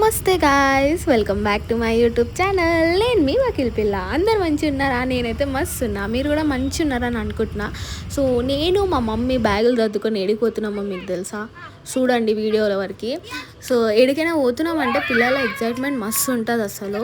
నమస్తే guys, welcome back to my YouTube channel. నేను మీ వకీల్ పిల్ల. అందరు మంచిగా ఉన్నారా? నేనైతే మస్తు ఉన్నా. మీరు కూడా మంచిగా ఉన్నారని అనుకుంటున్నా. సో నేను మా మమ్మీ బ్యాగులు సర్దుకొని ఏడిపోతున్నామో మీకు తెలుసా? చూడండి వీడియోల వరకు. సో ఎడికైనా పోతున్నామంటే పిల్లల ఎగ్జైట్మెంట్ మస్తు ఉంటుంది అసలు.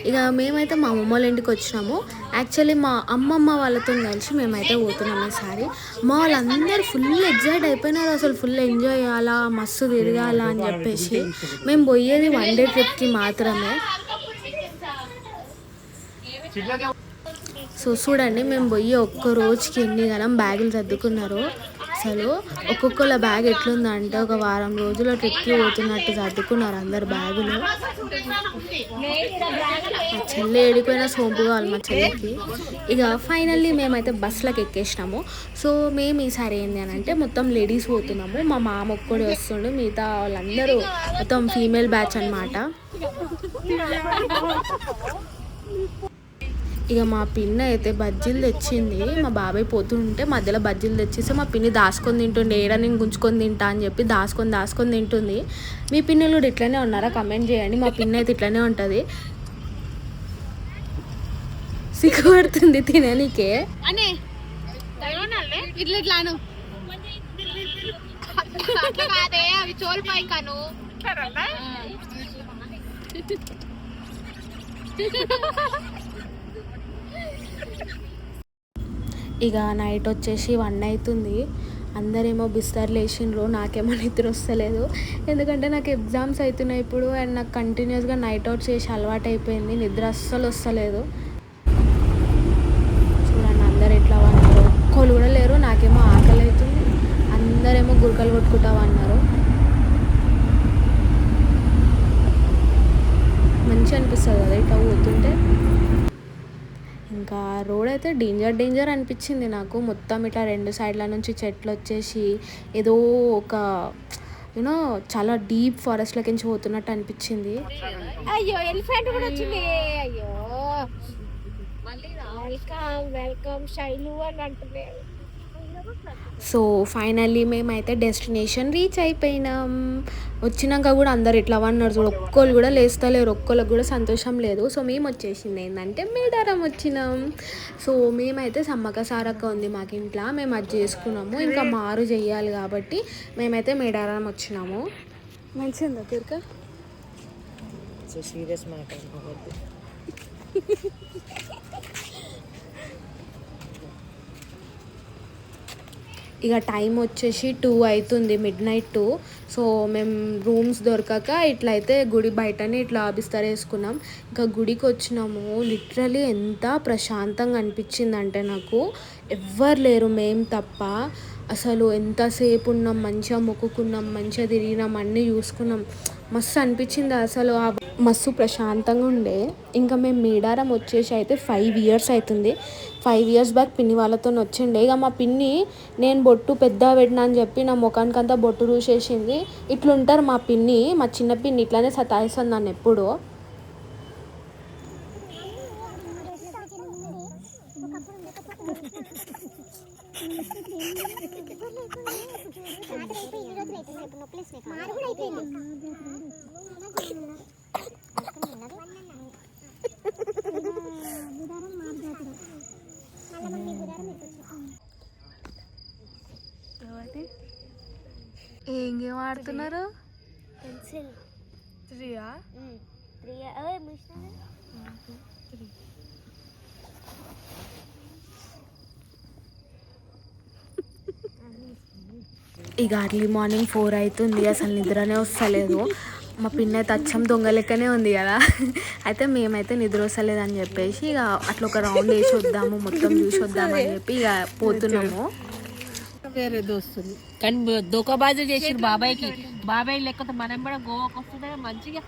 ఇక మేమైతే మా అమ్మమ్మ వాళ్ళ ఇంటికి వచ్చినాము. యాక్చువల్లీ మా అమ్మమ్మ వాళ్ళతో కలిసి మేమైతే పోతున్నాము ఈసారి. మా వాళ్ళందరూ ఫుల్ ఎగ్జైట్ అయిపోయినారు. అసలు ఫుల్ ఎంజాయ్ చేయాలా, మస్తు తిరగాల అని చెప్పేసి. మేము పోయేది 1 డే ట్రిప్కి మాత్రమే. సో చూడండి, మేము పోయి ఒక్క రోజుకి ఎన్ని గణం బ్యాగులు సర్దుకున్నారు. అసలు ఒక్కొక్కళ్ళ బ్యాగ్ ఎట్లుందంటే ఒక వారం రోజుల ట్రిప్కి పోతున్నట్టు సర్దుకున్నారు అందరు బ్యాగులు. మా చెల్లి ఏడిపోయినా సోంపు కావాలి మా చెల్లికి. ఇక ఫైనల్లీ మేమైతే బస్సులకు ఎక్కేసినాము. సో మేము ఈసారి ఏంటి అని అంటే మొత్తం లేడీస్ పోతున్నాము. మా మామ ఒక్కడే వస్తుండే, మిగతా వాళ్ళందరూ మొత్తం ఫీమేల్ బ్యాచ్ అనమాట. ఇక మా పిన్ని అయితే బజ్జీలు తెచ్చింది. మా బాబాయ్ పోతుంటే మధ్యలో బజ్జీలు తెచ్చేసి మా పిన్ని దాచుకొని తింటుండే. ఏడా నేను గుంజుకొని తింటా అని చెప్పి దాచుకొని తింటుంది. మీ పిన్నులు కూడా ఇట్లనే ఉన్నారా? కమెంట్ చేయండి. మా పిన్ని అయితే ఇట్లనే ఉంటుంది. సిగ్గుపడుతుంది తిననీకే. ఇక నైట్ వచ్చేసి 1 అవుతుంది. అందరేమో బిస్తర్లు వేసిండ్రు. నాకేమో నిద్ర వస్తలేదు, ఎందుకంటే నాకు ఎగ్జామ్స్ అవుతున్నాయి ఇప్పుడు. అండ్ నాకు కంటిన్యూస్గా నైట్ అవుట్ చేసి అలవాటు అయిపోయింది. నిద్ర అస్సలు వస్తలేదు. చూడండి అందరు ఎట్లా అన్నారు. ఒక్కళ్ళు కూడా లేరు. నాకేమో ఆకలి అవుతుంది. అందరేమో గురకలు కొట్టుకుంటావు అన్నారు. మంచిగా అనిపిస్తుంది కదా ఇట్లా పోతుంటే. ఇంకా రోడ్ అయితే డేంజర్ అనిపించింది నాకు. మొత్తం ఇట్లా 2 సైడ్ల నుంచి చెట్లు వచ్చేసి ఏదో ఒక యూనో చాలా డీప్ ఫారెస్ట్లోకి నుంచి పోతున్నట్టు అనిపించింది. అయ్యో ఎలిఫెంట్ కూడా వచ్చింది. అయ్యో వెల్కమ్ శైలు అని అంటున్నారు. సో ఫైనల్లీ మేమైతే డెస్టినేషన్ రీచ్ అయిపోయినాం. వచ్చినాక కూడా అందరు ఇట్లా అన్నారు చూడు, ఒక్కళ్ళు కూడా లేస్తలేరు, ఒక్కళ్ళకి కూడా సంతోషం లేదు. సో మేము వచ్చేసింది ఏంటంటే మేడారం వచ్చినాం. సో మేమైతే సమ్మక్క సారక్క ఉంది మాకు ఇంట్లో, మేము అది చేసుకున్నాము. ఇంకా మారు చెయ్యాలి కాబట్టి మేమైతే మేడారం వచ్చినాము. మంచిగా తీరిక సీరియస్ మాట్లాడుకోవద్దు. ఇక టైం వచ్చేసి 2 అవుతుంది, మిడ్నైట్ 2. సో మేము రూమ్స్ దొరకక ఇట్లయితే గుడి బయటనే ఇట్లా వేసుకున్నాం. ఇంకా గుడికి వచ్చినాము. లిటరలీ ఎంత ప్రశాంతంగా అనిపించిందంటే నాకు, ఎవ్వరు లేరు మేము తప్ప. అసలు ఎంతసేపు ఉన్నాం, మంచిగా మొక్కుకున్నాం, మంచిగా తిరిగినాం, అన్నీ చూసుకున్నాం. మస్తు అనిపించింది అసలు. మస్తు ప్రశాంతంగా ఉండే. ఇంకా మేము మేడారం వచ్చేసి అయితే 5 ఇయర్స్ అవుతుంది. 5 ఇయర్స్ బ్యాక్ పిన్ని వాళ్ళతో వచ్చిండే. ఇక మా పిన్ని నేను బొట్టు పెద్ద పెట్టినా అని చెప్పి నా ముఖానికంతా బొట్టు రూసేసింది. ఇట్లుంటారు మా పిన్ని, మా చిన్న పిన్ని ఇట్లానే సతాయిస్తుంది నన్ను ఎప్పుడు. ఏం ఆడుతున్నారు? పెన్సిల్ 3 ఇక అర్లీ మార్నింగ్ 4 అవుతుంది. అసలు నిద్రనే వస్తలేదు. మా పిన్న అయితే అచ్చం దొంగ లెక్కనే ఉంది కదా. అయితే మేమైతే నిద్ర వస్తలేదు అని చెప్పేసి ఇక అట్లా ఒక రౌండ్ వేసి వద్దాము, మొత్తం చూసి వద్దామని చెప్పి ఇక పోతున్నాము. వేరే దోస్తులు కానీ దొకబాజు చేసిరు బాబాయ్కి. బాబాయ్ లెక్కతో మనం కూడా గోవాకి వస్తుంటే మంచిగా.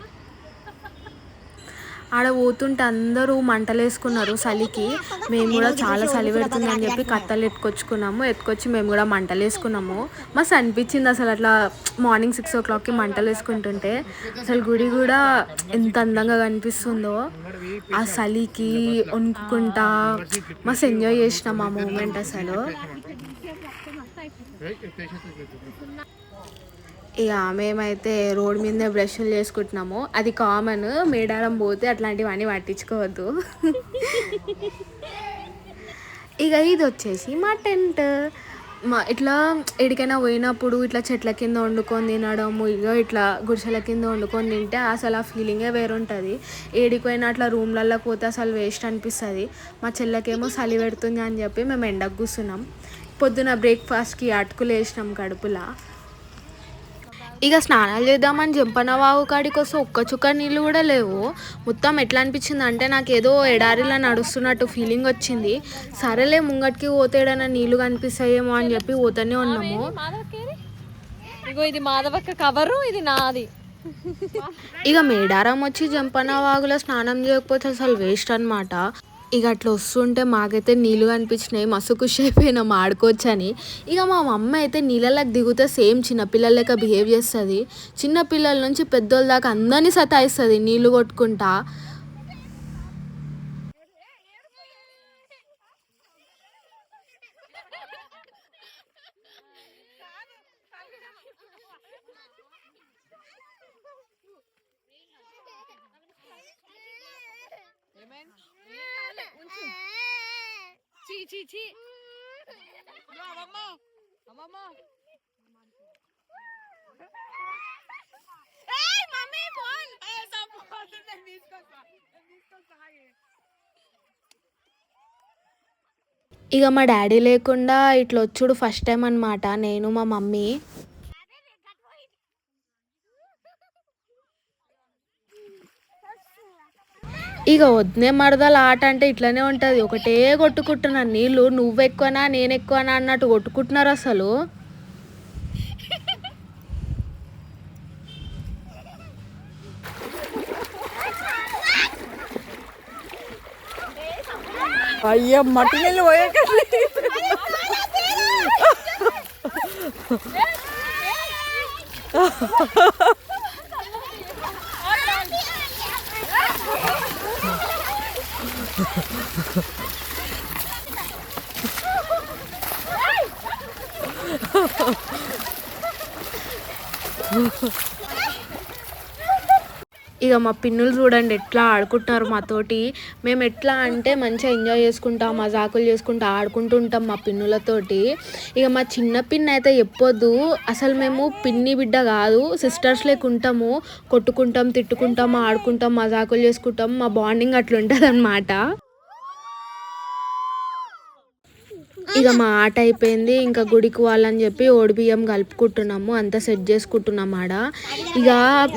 ఆడ పోతుంటే అందరూ మంటలు వేసుకున్నారు చలికి. మేము కూడా చాలా చలి పెడుతుందని చెప్పి కట్టలు ఎత్తుకొచ్చి మేము కూడా మంటలు వేసుకున్నాము. మస్తు అనిపించింది అసలు. అట్లా మార్నింగ్ 6 o'clockకి మంటలు వేసుకుంటుంటే అసలు గుడి కూడా ఎంత అందంగా కనిపిస్తుందో. ఆ చలికి వణుకుంటా మస్తు ఎంజాయ్ చేసినాం ఆ మూమెంట్ అసలు. ఇక మేమైతే రోడ్ మీదనే బ్రష్లు చేసుకుంటున్నాము. అది కామన్, మేడారం పోతే అట్లాంటివన్నీ పట్టించుకోవద్దు. ఇక ఇది వచ్చేసి మా టెంట్. ఇట్లా ఎడికైనా పోయినప్పుడు ఇట్లా చెట్ల కింద వండుకొని తినడము, ఇక ఇట్లా గుడిసెల కింద వండుకొని తింటే అసలు ఆ ఫీలింగే వేరుంటుంది. ఏడిపోయినా అట్లా రూమ్లలో పోతే అసలు వేస్ట్ అనిపిస్తుంది. మా చెల్లెకేమో చలి పెడుతుంది అని చెప్పి మేము ఎండకు కూర్చున్నాం. పొద్దున బ్రేక్ఫాస్ట్కి అటుకులు వేసినాం కడుపులా. ఇక స్నానాలు చేద్దామని జంపన వాగు కాడికి వస్తే ఒక్క చుక్క నీళ్ళు కూడా లేవు. మొత్తం ఎట్లా అనిపించింది అంటే నాకు ఏదో ఎడారిలో నడుస్తున్నట్టు ఫీలింగ్ వచ్చింది. సరేలే ముంగటికి పోతే ఏడైనా నీళ్ళు కనిపిస్తాయేమో అని చెప్పి పోతూనే ఉన్నాము. ఇది మాధవక్క కవరు, ఇది నాది. ఇక మేడారం వచ్చి జంపన వాగులో స్నానం చేయకపోతే అసలు వేస్ట్ అనమాట. ఇక అట్లా వస్తుంటే మాకైతే నీళ్ళు కనిపించినాయి, మస్తు ఖుషి అయిపోయినాం ఆడుకోవచ్చని. ఇక మా మమ్మ అయితే నీళ్ళకి దిగుతే సేమ్ చిన్నపిల్లల లెక్క బిహేవ్ చేస్తుంది. చిన్నపిల్లల నుంచి పెద్దోళ్ళ దాకా అందరినీ సతాయిస్తుంది నీళ్ళు కొట్టుకుంటా. ఇక మా డాడీ లేకుండా ఇట్లా వచ్చుడు ఫస్ట్ టైం అనమాట, నేను మా మమ్మీ. ఇక వద్దే మరదల ఆట అంటే ఇట్లనే ఉంటుంది, ఒకటే కొట్టుకుంటున్నారు నీళ్ళు. నువ్వు ఎక్కువనా నేను ఎక్కువనా అన్నట్టు కొట్టుకుంటున్నారు అసలు. అయ్యా మట్టి నీళ్ళు పోయాక ఇక మా పిన్నులు చూడండి ఎట్లా ఆడుకుంటున్నారు మాతోటి. మేము ఎట్లా అంటే మంచిగా ఎంజాయ్ చేసుకుంటాం, మజాకులు చేసుకుంటా ఆడుకుంటూ ఉంటాం మా పిన్నులతోటి. ఇక మా చిన్న పిన్ని అయితే చెప్పొద్దు, అసలు మేము పిన్ని బిడ్డ కాదు, సిస్టర్స్ లెక్క ఉంటాము. కొట్టుకుంటాం, తిట్టుకుంటాం, ఆడుకుంటాం, మజాకులు చేసుకుంటాం. మా బాండింగ్ అట్లా ఉంటుంది అన్నమాట. ఇక మా ఆట అయిపోయింది, ఇంకా గుడికి పోవాలని చెప్పి ఓడిబియ్యం కలుపుకుంటున్నాము, అంతా సెట్ చేసుకుంటున్నాం ఆడ. ఇక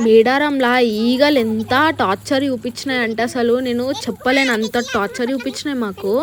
మేడారంలా ఈగలు ఎంత టార్చర్ చూపించినాయి అంటే అసలు నేను చెప్పలేను, అంత టార్చర్ చూపించినాయి మాకు.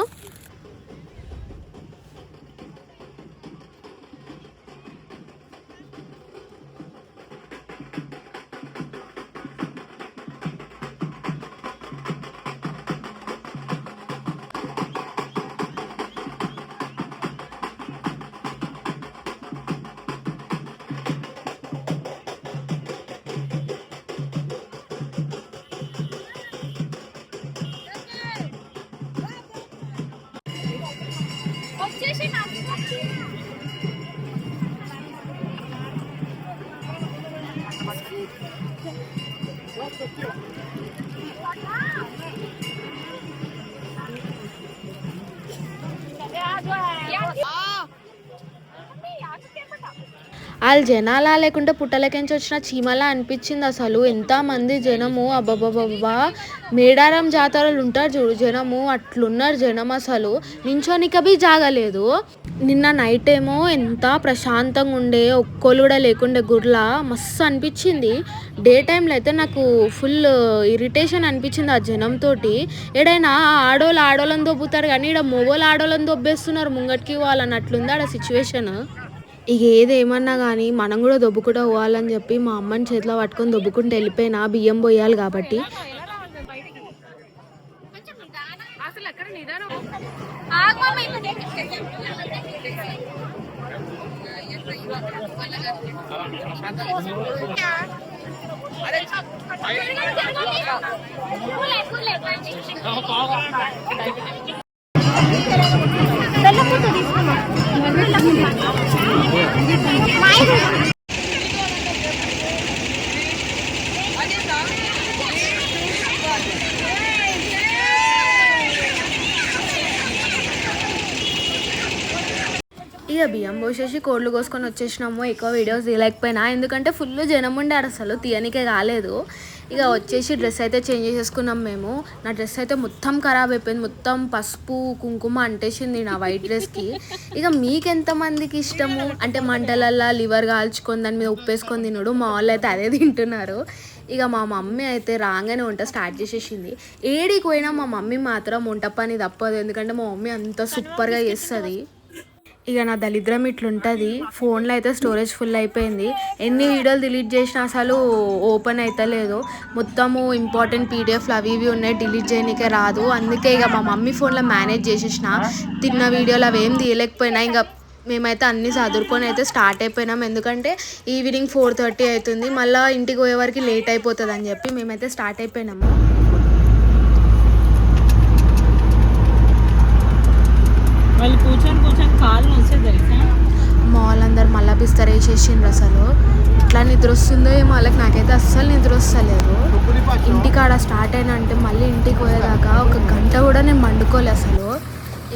వాళ్ళు జనాలా లేకుంటే పుట్టలకించి వచ్చిన చీమలా అనిపించింది అసలు. ఎంతమంది జనము, అబ్బబ్బబ్బా. మేడారం జాతరలు ఉంటారు చూడు జనము, అట్లున్నారు జనం అసలు. నించోనికబీ జాగలేదు. నిన్న నైట్ ఏమో ఎంత ప్రశాంతంగా ఉండే, ఒక్కళ్ళు కూడా లేకుండే గుర్లా, మస్తు అనిపించింది. డే టైంలో అయితే నాకు ఫుల్ ఇరిటేషన్ అనిపించింది ఆ జనంతో. ఏడైనా ఆడోళ్ళని దొబ్బుతారు కానీ ఇక్కడ మొగోళ్ళు ఆడోళ్ళని దొబ్బేస్తున్నారు ముంగటికి వాళ్ళని, అట్లుంది ఆడ సిచ్యువేషన్. ఇక ఏదేమన్నా కానీ మనం కూడా దొబ్బుకుంటూ పోవాలని చెప్పి మా అమ్మని చేతిలో పట్టుకొని దొబ్బుకుంటూ వెళ్ళిపోయినా, బియ్యం పోయాలి కాబట్టి. బియ్యం పోసేసి కోళ్ళు కోసుకొని వచ్చేసినాము. ఎక్కువ వీడియోస్ తీయలేకపోయినా ఎందుకంటే ఫుల్ జనం ఉండారు, అసలు తీయనికే కాలేదు. ఇక వచ్చేసి డ్రెస్ అయితే చేంజ్ చేసేసుకున్నాం మేము. నా డ్రెస్ అయితే మొత్తం ఖరాబ్ అయిపోయింది, మొత్తం పసుపు కుంకుమ అంటేసింది నా వైట్ డ్రెస్కి. ఇక మీకెంతమందికి ఇష్టము అంటే మంటలల్లా లివర్ కాల్చుకొని దాని మీద ఉప్పేసుకొని తినడు, మా వాళ్ళు అయితే అదే తింటున్నారు. ఇక మా మమ్మీ అయితే రాగానే వంట స్టార్ట్ చేసేసింది. ఏడికి పోయినా మా మమ్మీ మాత్రం వంట పని తప్పదు, ఎందుకంటే మా మమ్మీ అంత సూపర్గా చేస్తుంది. ఇక నా దరిద్రం ఇట్లుంటుంది, ఫోన్లో అయితే స్టోరేజ్ ఫుల్ అయిపోయింది. ఎన్ని వీడియోలు డిలీట్ చేసినా అసలు ఓపెన్ అయితే లేదు. మొత్తము ఇంపార్టెంట్ పీడిఎఫ్లు అవి ఇవి ఉన్నాయి, డిలీట్ చేయడానికే రాదు. అందుకే ఇక మా మమ్మీ ఫోన్లో మేనేజ్ చేసేసిన. తిన్న వీడియోలు అవి ఏం తీయలేకపోయినా ఇంకా మేమైతే అన్నీ చదువుకొని అయితే స్టార్ట్ అయిపోయినాం. ఎందుకంటే ఈవినింగ్ 4:30 అవుతుంది, మళ్ళీ ఇంటికి పోయే వరకు లేట్ అయిపోతుంది అని చెప్పి మేమైతే స్టార్ట్ అయిపోయినాము. వాళ్ళు కూర్చొని కాళ్ళు వస్తే తెలుసా మాల్ అందరు మళ్ళీ బిస్తర్ వేసేసిండ్రు. అసలు ఇట్లా నిద్ర వస్తుందో ఏమో వాళ్ళకి, నాకైతే అస్సలు నిద్ర వస్తలేదు. ఇంటికాడ స్టార్ట్ అయినా అంటే మళ్ళీ ఇంటికి పోయేదాకా 1 గంట కూడా నేను పండుకోలే అసలు.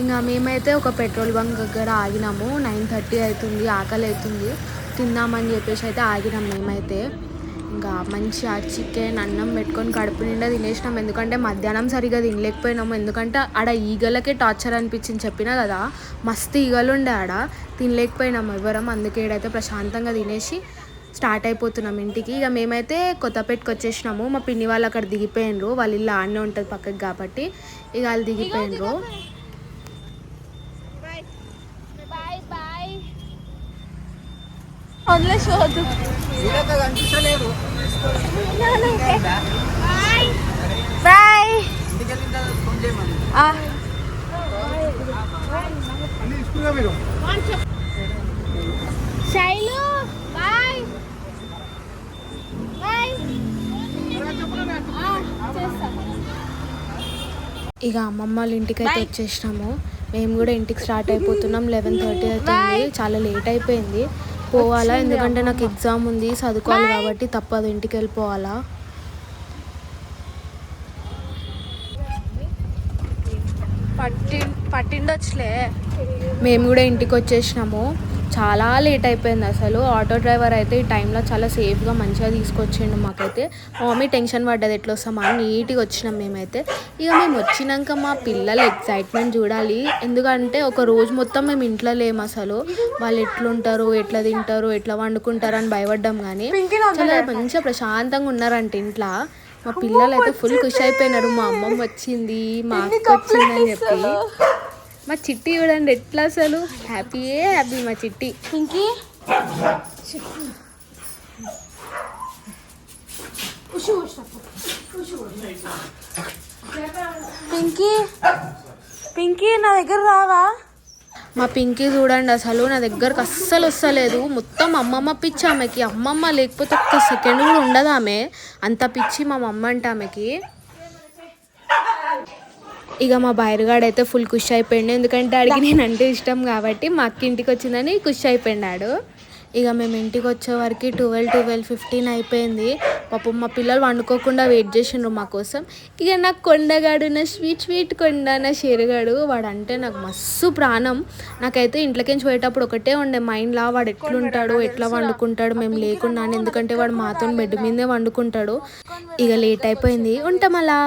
ఇంకా మేమైతే ఒక పెట్రోల్ బంక్ దగ్గర ఆగినాము. 9:30 అవుతుంది, ఆకలి అవుతుంది, తిందామని చెప్పేసి అయితే ఆగినాం మేమైతే. ఇంకా మంచిగా చికెన్ అన్నం పెట్టుకొని కడుపు నిండా తినేసినాం. ఎందుకంటే మధ్యాహ్నం సరిగా తినలేకపోయినాము, ఎందుకంటే ఆడ ఈగలకే టార్చర్ అనిపించింది, చెప్పినా కదా మస్తు ఈగలు ఉండే ఆడ, తినలేకపోయినాము ఎవరం. అందుకే ఈడైతే ప్రశాంతంగా తినేసి స్టార్ట్ అయిపోతున్నాం ఇంటికి. ఇక మేమైతే కొత్తపేటకి వచ్చేసినాము. మా పిన్ని వాళ్ళు అక్కడ దిగిపోయినరు, వాళ్ళ ఇల్లు ఆడనే ఉంటుంది పక్కకి కాబట్టి ఇక వాళ్ళు దిగిపోయినరు. శైలు బాయ్ ఇక అమ్మమ్మ వాళ్ళ ఇంటికి అయితే వచ్చేసినాము. మేము కూడా ఇంటికి స్టార్ట్ అయిపోతున్నాం. 11:30 అవుతుంది, చాలా లేట్ అయిపోయింది. పోవాలా ఎందుకంటే నాకు ఎగ్జామ్ ఉంది, చదువుకోవాలి కాబట్టి తప్పదు, ఇంటికి వెళ్ళిపోవాలా. పట్టిండొచ్చులే. మేము కూడా ఇంటికి వచ్చేసినాము. చాలా లేట్ అయిపోయింది అసలు. ఆటో డ్రైవర్ అయితే ఈ టైంలో చాలా సేఫ్గా మంచిగా తీసుకొచ్చిండు మాకైతే. మా మమ్మీ టెన్షన్ పడ్డది ఎట్లా వస్తామా అని. నీట్గా వచ్చినాం మేమైతే. ఇక మేము వచ్చినాక మా పిల్లల ఎగ్జైట్మెంట్ చూడాలి, ఎందుకంటే ఒక రోజు మొత్తం మేము ఇంట్లో లేము అసలు. వాళ్ళు ఎట్లుంటారు, ఎట్లా తింటారు, ఎట్లా వండుకుంటారు అని భయపడ్డాం. కానీ చాలా మంచిగా ప్రశాంతంగా ఉన్నారంట ఇంట్లో. మా పిల్లలు అయితే ఫుల్ ఖుషి అయిపోయినారు, మా అమ్మమ్మ వచ్చింది, మా అక్క వచ్చింది అని చెప్పి. మా చిట్టి చూడండి ఎట్లా అసలు హ్యాపీయే హ్యాపీ మా చిట్టి. పింకీ పింకీ పింకీ నా దగ్గర రావా? మా పింకీ చూడండి అసలు నా దగ్గరకు అస్సలు వస్తలేదు. మొత్తం అమ్మమ్మ పిచ్చి ఆమెకి. అమ్మమ్మ లేకపోతే 1 సెకండ్ కూడా ఉండదు ఆమె, అంత పిచ్చి మా మమ్మ అంటే ఆమెకి. ఇక మా బైరుగాడు అయితే ఫుల్ ఖుషి అయిపోయిండు, ఎందుకంటే ఆడికి నేనంటే ఇష్టం కాబట్టి. మా అక్క ఇంటికి వచ్చిందని ఖుషి అయిపోయినాడు. ఇక మేము ఇంటికి వచ్చేవరకు 12:15 అయిపోయింది. పాపం మా పిల్లలు వండుకోకుండా వెయిట్ చేసిండ్రు మా కోసం. ఇక నాకు కొండగాడు, నా స్వీట్ కొండ, నా షేరుగాడు, వాడంటే నాకు మస్తు ప్రాణం. నాకైతే ఇంట్లోకించి పోయేటప్పుడు ఒకటే ఉండే మైండ్లో, వాడు ఎట్లుంటాడు, ఎట్లా వండుకుంటాడు మేము లేకుండా, ఎందుకంటే వాడు మాతో బెడ్ మీదే వండుకుంటాడు. ఇక లేట్ అయిపోయింది, ఉంటాం అలా.